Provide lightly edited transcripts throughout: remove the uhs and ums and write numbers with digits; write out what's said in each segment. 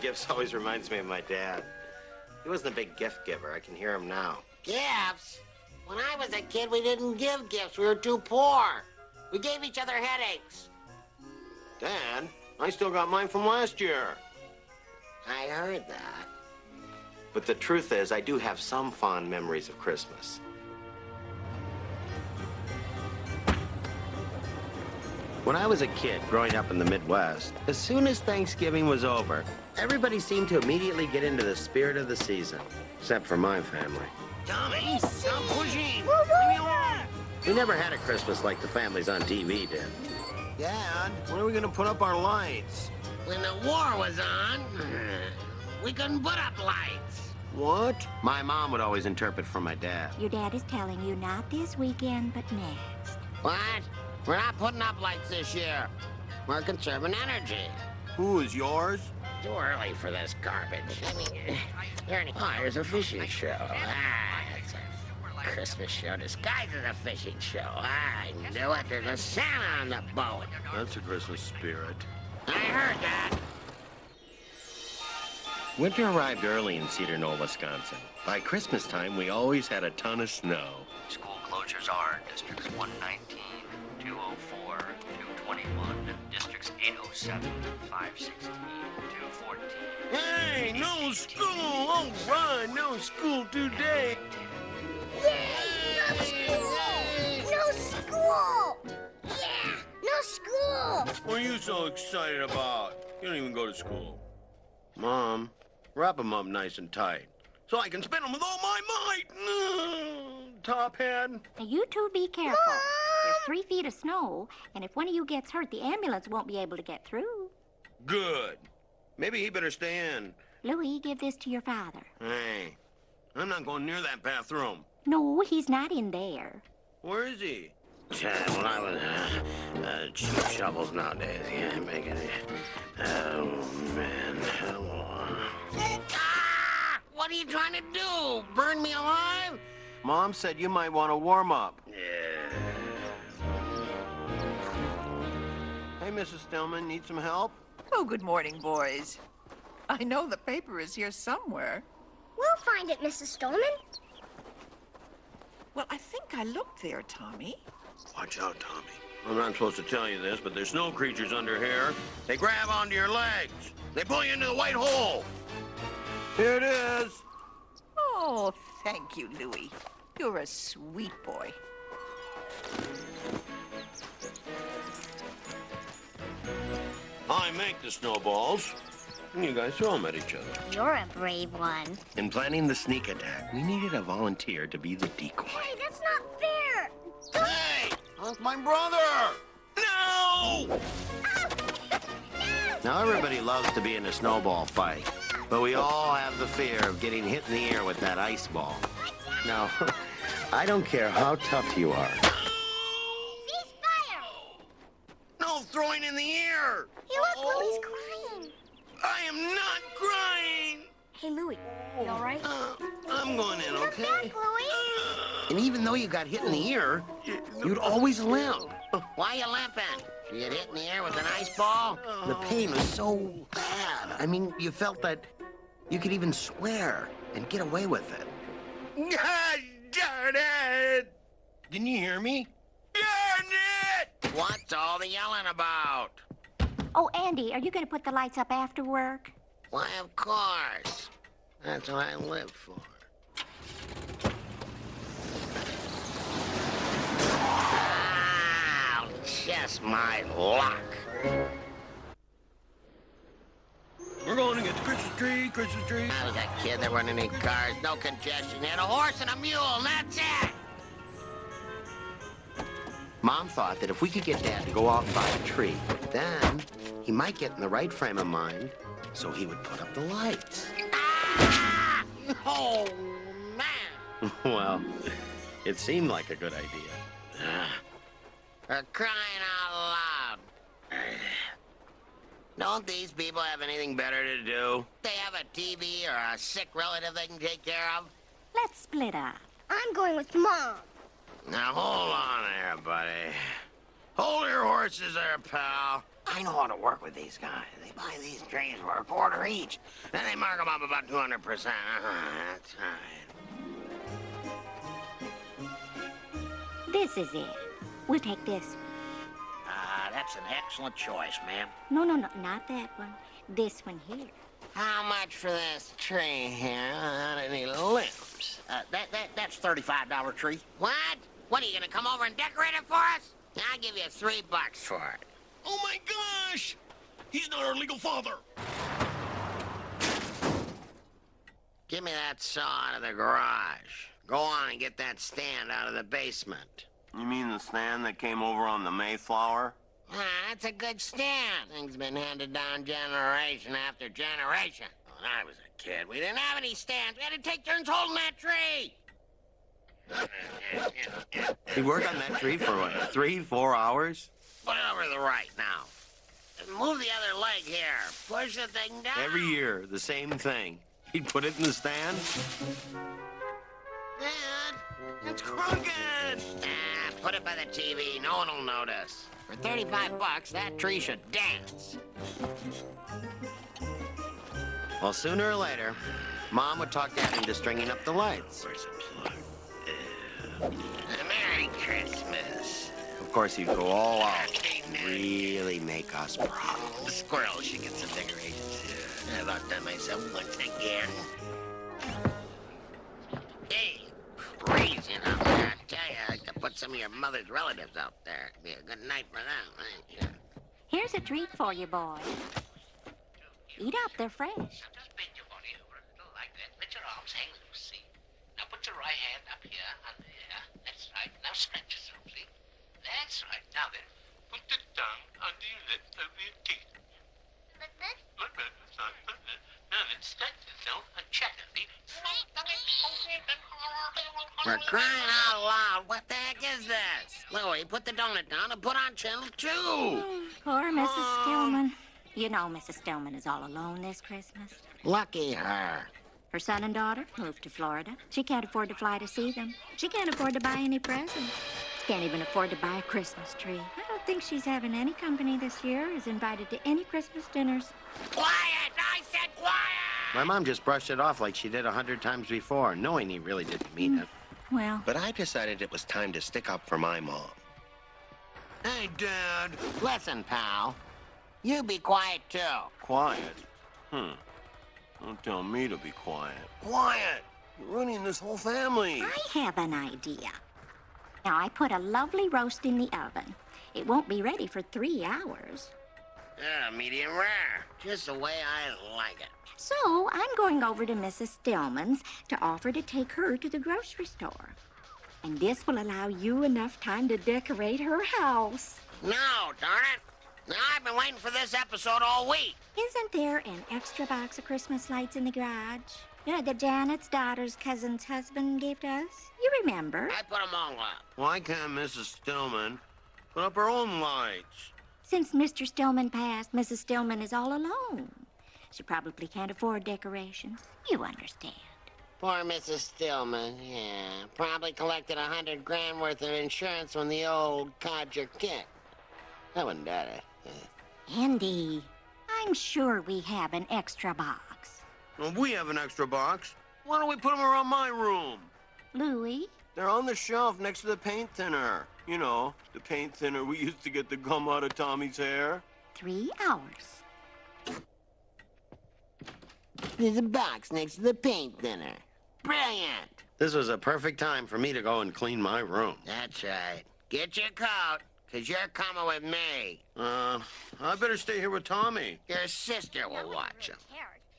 gifts always reminds me of my dad. He wasn't a big gift giver. I can hear him now. Gifts? When I was a kid, we didn't give gifts. We were too poor. We gave each other headaches. Dad, I still got mine from last year. I heard that. But the truth is, I do have some fond memories of Christmas. When I was a kid growing up in the Midwest, as soon as Thanksgiving was over, everybody seemed to immediately get into the spirit of the season, except for my family. Tommy, stop pushing. Leave me alone. We never had a Christmas like the families on TV did. Dad, when are we gonna put up our lights? When the war was on, we couldn't put up lights. What? My mom would always interpret for my dad. Your dad is telling you not this weekend, but next. What? We're not putting up lights this year. We're conserving energy. Who is yours? Too early for this garbage. I mean, there's a fishing show. It's a Christmas show disguised as a fishing show. I knew it. There's a Santa on the boat. That's a Christmas spirit. I heard that. Winter arrived early in Cedar Knoll, Wisconsin. By Christmas time, we always had a ton of snow. School closures are Districts 119, 204, 221, Districts 807, 516, 214. Hey, no school! All right, no school today. Yay! No school! No school! Yeah! No school! What are you so excited about? You don't even go to school. Mom, wrap them up nice and tight, so I can spin them with all my might. Top hat. Now, you two be careful. There's 3 feet of snow, and if one of you gets hurt, the ambulance won't be able to get through. Good. Maybe he better stay in. Louie, give this to your father. Hey, I'm not going near that bathroom. No, he's not in there. Where is he? When I was cheap shovels nowadays, yeah, making it. Oh man, Ah! What are you trying to do? Burn me alive? Mom said you might want to warm up. Yeah. Hey, Mrs. Stillman, need some help? Oh, good morning, boys. I know the paper is here somewhere. We'll find it, Mrs. Stillman. Well, I think I looked there, Tommy. Watch out, Tommy. I'm not supposed to tell you this, but there's snow creatures under here. They grab onto your legs. They pull you into the white hole. Here it is. Oh, thank you, Louie. You're a sweet boy. I make the snowballs, and you guys throw them at each other. You're a brave one. In planning the sneak attack, we needed a volunteer to be the decoy. Hey, that's not fair. Hey! That's my brother! No! Now, everybody loves to be in a snowball fight, but we all have the fear of getting hit in the ear with that ice ball. Now, I don't care how tough you are. Ceasefire! No throwing in the ear! Hey, look, Louie's crying. I am not crying! Hey, Louie, you all right? I'm going in, Look okay? back, Louie. And even though you got hit in the ear, you'd always limp. Why you limping? You get hit in the ear with an ice ball? The pain was so bad. I mean, you felt that you could even swear and get away with it. God darn it! Didn't you hear me? Darn it! What's all the yelling about? Oh, Andy, are you going to put the lights up after work? Why, of course. That's what I live for. Ah, just my luck. We're going to get the Christmas tree, Christmas tree. I was a kid, there weren't any cars, no congestion. You had a horse and a mule, and that's it. Mom thought that if we could get Dad to go out and buy a tree, then he might get in the right frame of mind, so he would put up the lights. Ah! Oh, man. Well, it seemed like a good idea. For crying out loud. Don't these people have anything better to do? They have a TV or a sick relative they can take care of? Let's split up. I'm going with Mom. Now, hold on there, buddy. Hold your horses there, pal. I know how to work with these guys. They buy these trees for a quarter each. Then they mark them up about 200%. That's right. This is it. We'll take this. That's an excellent choice, ma'am. No, not that one. This one here. How much for this tree here without any limbs? That's $35 tree. What? What, are you gonna come over and decorate it for us? I'll give you $3 for it. Oh my gosh! He's not our legal father. Give me that saw out of the garage. Go on and get that stand out of the basement. You mean the stand that came over on the Mayflower? That's a good stand. Thing's been handed down generation after generation. When I was a kid, we didn't have any stands. We had to take turns holding that tree. He worked on that tree for what, 3-4 hours? Put it over to the right now. And move the other leg here. Push the thing down. Every year, the same thing. He'd put it in the stand. Dad, it's crooked. Put it by the TV. No one will notice. For $35, that tree should dance. Well, sooner or later, Mom would talk Dad into stringing up the lights. Merry Christmas. Of course, he'd go all out. Really make us proud. The squirrel should get some decorations. I've outdone myself once again. Hey, freezing out there, I tell you. I could put some of your mother's relatives out there. It'd be a good night for them, ain't you? Here's a treat for you, boy. Eat up, they're fresh. Now just bend your body over a little like that. Let your arms hang loose, see? Now put your right hand up here, under here. That's right. Now stretch yourself, see? That's right. Now then, put the tongue under your lips over your teeth. Like this? Like that. That's right. Like that. Now then, stretch yourself and chatter, see? For crying out loud, what the heck is this? Louie, put the donut down and put on channel 2. Poor Mrs. Stillman. You know Mrs. Stillman is all alone this Christmas. Lucky her. Her son and daughter moved to Florida. She can't afford to fly to see them. She can't afford to buy any presents. Can't even afford to buy a Christmas tree. I don't think she's having any company this year, is invited to any Christmas dinners. Quiet! I said quiet! My mom just brushed it off like she did 100 times before, knowing he really didn't mean it. Well, But I decided it was time to stick up for my mom. Hey, Dad. Listen, pal. You be quiet, too. Quiet? Don't tell me to be quiet. Quiet! You're ruining this whole family. I have an idea. Now, I put a lovely roast in the oven. It won't be ready for 3 hours. Yeah, medium rare. Just the way I like it. So, I'm going over to Mrs. Stillman's to offer to take her to the grocery store. And this will allow you enough time to decorate her house. No, darn it. Now, I've been waiting for this episode all week. Isn't there an extra box of Christmas lights in the garage? You know, that Janet's daughter's cousin's husband gave to us? You remember? I put them all up. Why can't Mrs. Stillman put up her own lights? Since Mr. Stillman passed, Mrs. Stillman is all alone. She probably can't afford decorations. You understand. Poor Mrs. Stillman, yeah. Probably collected $100,000 worth of insurance when the old codger kicked. I wouldn't doubt it. Andy, I'm sure we have an extra box. Well, we have an extra box. Why don't we put them around my room? Louie? They're on the shelf next to the paint thinner. You know, the paint thinner we used to get the gum out of Tommy's hair. 3 hours. There's a box next to the paint thinner. Brilliant. This was a perfect time for me to go and clean my room. That's right. Get your coat, 'cause you're coming with me. I better stay here with Tommy. Your sister will watch him.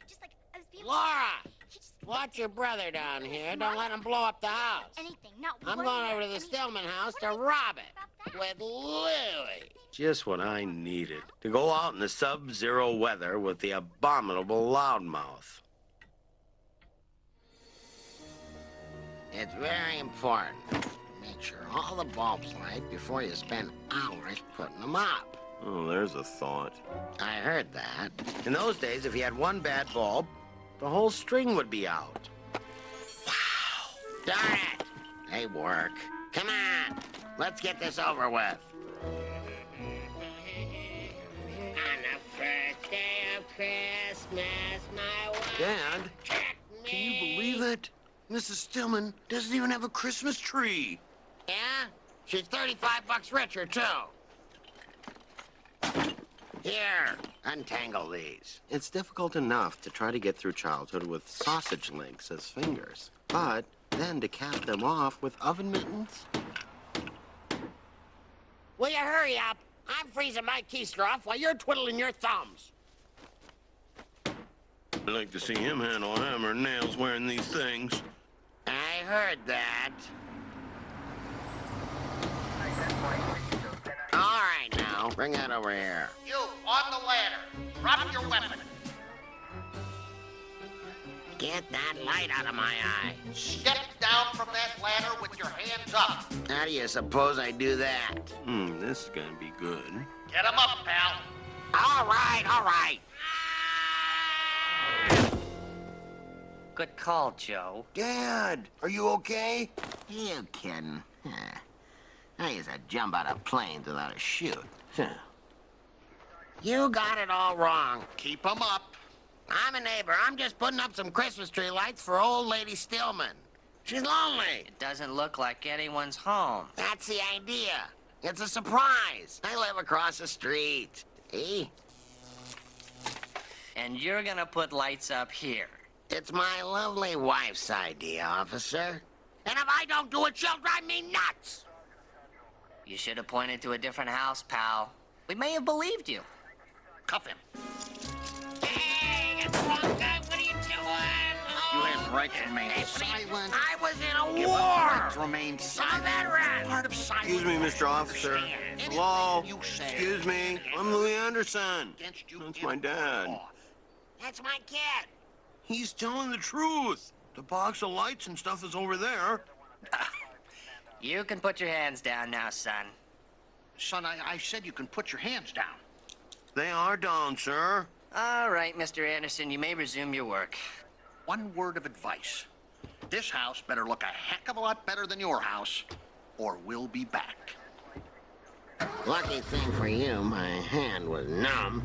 Just like I was being Laura, He just watch your brother down here. Don't let him blow up the house. anything. No, we I'm weren't going there. over to the I mean, Stillman house what to are we rob talking it about that? with Louie. Just what I needed. To go out in the sub-zero weather with the abominable loudmouth. It's very important. Make sure all the bulbs light before you spend hours putting them up. Oh, there's a thought. I heard that. In those days, if you had one bad bulb, the whole string would be out. Darn it! They work. Come on, let's get this over with. What? Mrs. Stillman doesn't even have a Christmas tree. Yeah? She's 35 bucks richer, too. Here, untangle these. It's difficult enough to try to get through childhood with sausage links as fingers. But then to cap them off with oven mittens? Will you hurry up? I'm freezing my keister off while you're twiddling your thumbs. I'd like to see him handle hammer and nails wearing these things. I heard that. All right, now, bring that over here. You, on the ladder. Drop your weapon. Get that light out of my eye. Step down from that ladder with your hands up. How do you suppose I do that? This is gonna be good. Get him up, pal. All right, all right. Good call, Joe. Dad, are you okay? You kidding? I used to jump out of planes without a chute. You got it all wrong. Keep him up. I'm a neighbor. I'm just putting up some Christmas tree lights for old lady Stillman. She's lonely. It doesn't look like anyone's home. That's the idea. It's a surprise. I live across the street. See? And you're gonna put lights up here. It's my lovely wife's idea, officer. And if I don't do it, she'll drive me nuts. You should have pointed to a different house, pal. We may have believed you. Cuff him. Hey, it's the wrong guy. What are you doing? You have the right to remain silent. I was in a You have the right to war. remain I'm a silent. veteran. Part of silence. Excuse me, Mr. Officer. Understand. Hello? Anything you say Excuse me. I'm Louie Anderson. against you That's in my dad. law. That's my kid. He's telling the truth. The box of lights and stuff is over there. You can put your hands down now, son. Son, I said you can put your hands down. They are down, sir. All right, Mr. Anderson, you may resume your work. One word of advice. This house better look a heck of a lot better than your house, or we'll be back. Lucky thing for you, my hand was numb.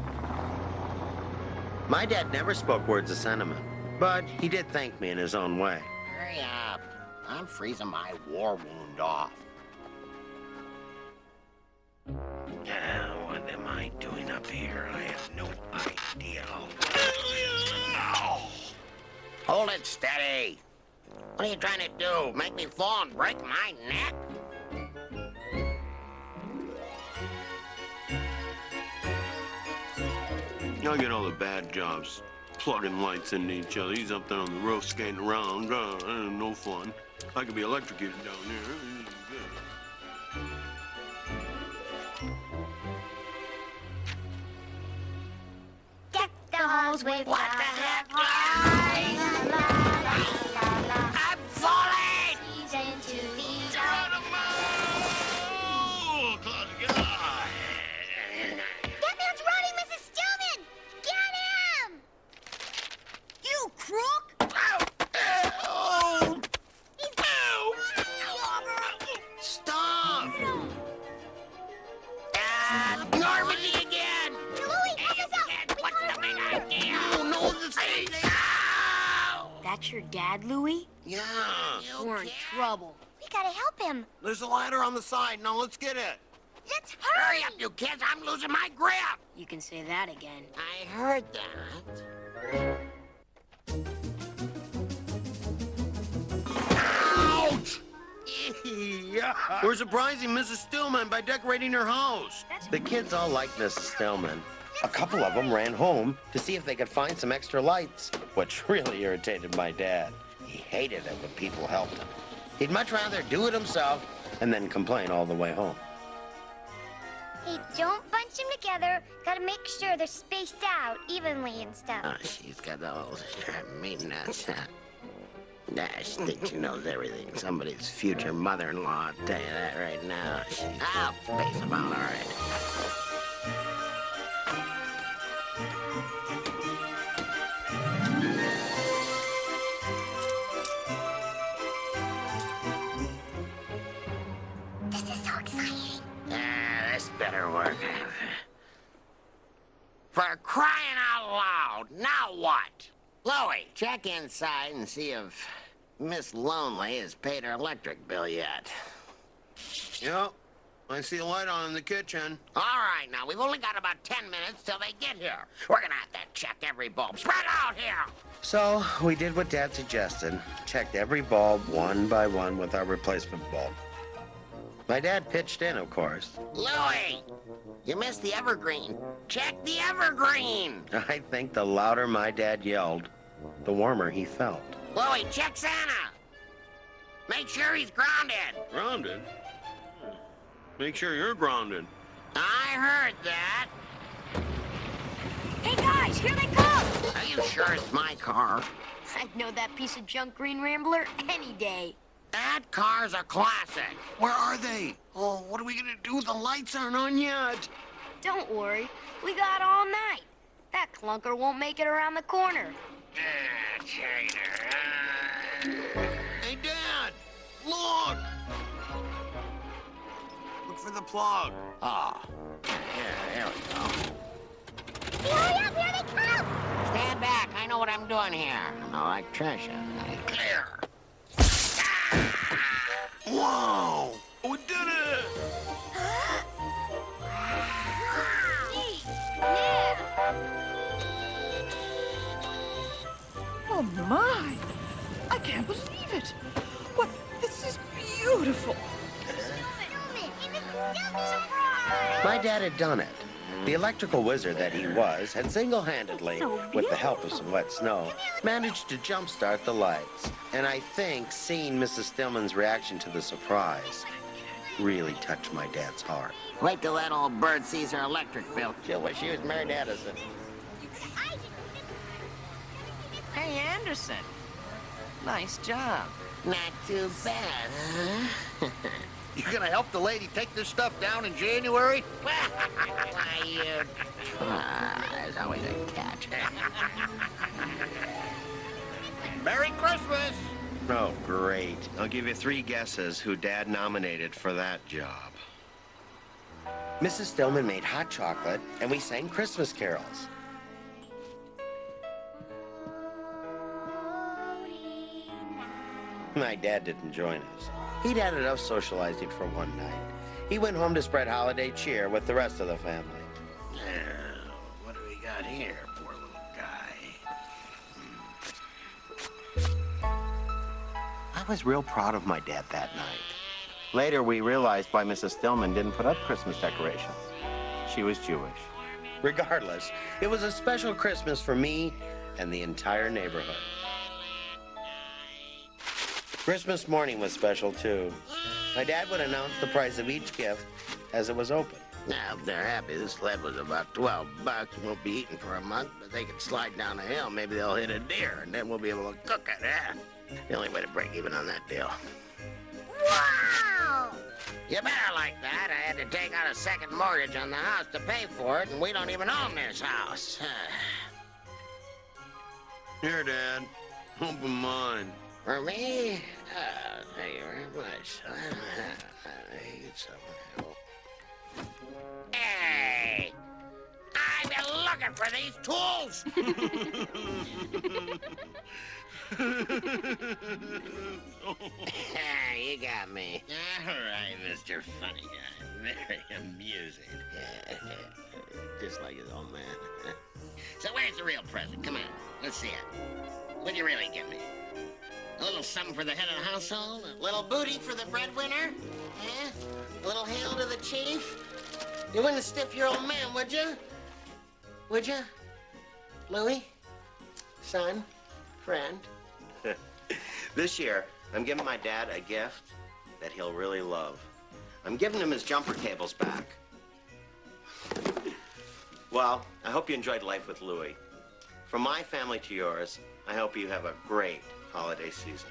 My dad never spoke words of sentiment, but he did thank me in his own way. Hurry up. I'm freezing my war wound off. What am I doing up here? I have no idea. Hold it steady. What are you trying to do? Make me fall and break my neck? I'll get all the bad jobs, plugging lights into each other. He's up there on the roof skating around. No fun. I could be electrocuted down here. Deck the halls with What the heck? I'm falling! into the That man's running, Mrs. Stillman! Get him! You crook! He's Stop! Normandy again! Louie, help us out! We What's gotta the big run. idea? Oh, no, this thing. That's your dad, Louie? Yeah. We're in trouble. We gotta help him. There's a ladder on the side. Now let's get it. Let's Hurry hurry! up, you kids! I'm losing my grip! You can say that again. I heard that. Ouch! We're surprising Mrs. Stillman by decorating her house. The kids all liked Mrs. Stillman. A couple of them ran home to see if they could find some extra lights, which really irritated my dad. He hated it when people helped him. He'd much rather do it himself and then complain all the way home. Hey, don't bunch them together. Gotta make sure they're spaced out evenly and stuff. Oh, she's got those me nuts. Nah, she thinks she knows everything. Somebody's future mother-in-law, I'll tell you that right now. I'll space them out, all right. This is so exciting. This better work. For crying out loud, now what? Louie, check inside and see if Miss Lonely has paid her electric bill yet. Yep. I see a light on in the kitchen. All right, now, we've only got about 10 minutes till they get here. We're gonna have to check every bulb. Spread out here! So we did what Dad suggested. Checked every bulb one by one with our replacement bulb. My dad pitched in, of course. Louie! You missed the evergreen. Check the evergreen! I think the louder my dad yelled, the warmer he felt. Louie, check Santa! Make sure he's grounded. Grounded? Make sure you're grounded. I heard that. Hey, guys, here they come! Are you sure it's my car? I'd know that piece of junk green rambler any day. That car's a classic. Where are they? Oh, what are we gonna do? The lights aren't on yet. Don't worry, we got all night. That clunker won't make it around the corner. Hey, Dad! Look! Look for the plug. Oh, here we go. Hurry up, here they come! Stand back. I know what I'm doing here. I'm an electrician. Clear. Whoa! We did it! Yeah! Oh, my. I can't believe it. What? This is beautiful. My dad had done it. The electrical wizard that he was had single-handedly, with the help of some wet snow, managed to jumpstart the lights. And I think seeing Mrs. Stillman's reaction to the surprise really touched my dad's heart. Wait till that old bird sees her electric bill. She'll wish she was married to Edison. Hey, Anderson. Nice job. Not too bad, huh? You gonna help the lady take this stuff down in January? You try. There's always a catch. Merry Christmas! Oh, great. I'll give you 3 guesses who Dad nominated for that job. Mrs. Stillman made hot chocolate, and we sang Christmas carols. My dad didn't join us. He'd had enough socializing for one night. He went home to spread holiday cheer with the rest of the family. Now, what do we got here, poor little guy? I was real proud of my dad that night. Later, we realized why Mrs. Stillman didn't put up Christmas decorations. She was Jewish. Regardless, it was a special Christmas for me and the entire neighborhood. Christmas morning was special, too. My dad would announce the price of each gift as it was open. Now, if they're happy, this sled was about $12. Won't be eaten for a month, but they can slide down a hill. Maybe they'll hit a deer, and then we'll be able to cook it, eh? The only way to break even on that deal. Wow! You better like that. I had to take out a second mortgage on the house to pay for it, and we don't even own this house. Here, Dad. Open mine. For me? Oh, thank you very much. I need some help. Hey! I've been looking for these tools! You got me. All right, Mr. Funny Guy. Very amusing. Just like his old man. So where's the real present? Come on, let's see it. What'd you really give me? A little something for the head of the household? A little booty for the breadwinner? Eh? A little hail to the chief? You wouldn't stiff your old man, would you? Would you? Louie? Son? Friend? This year, I'm giving my dad a gift that he'll really love. I'm giving him his jumper cables back. Well, I hope you enjoyed life with Louie. From my family to yours, I hope you have a great holiday season.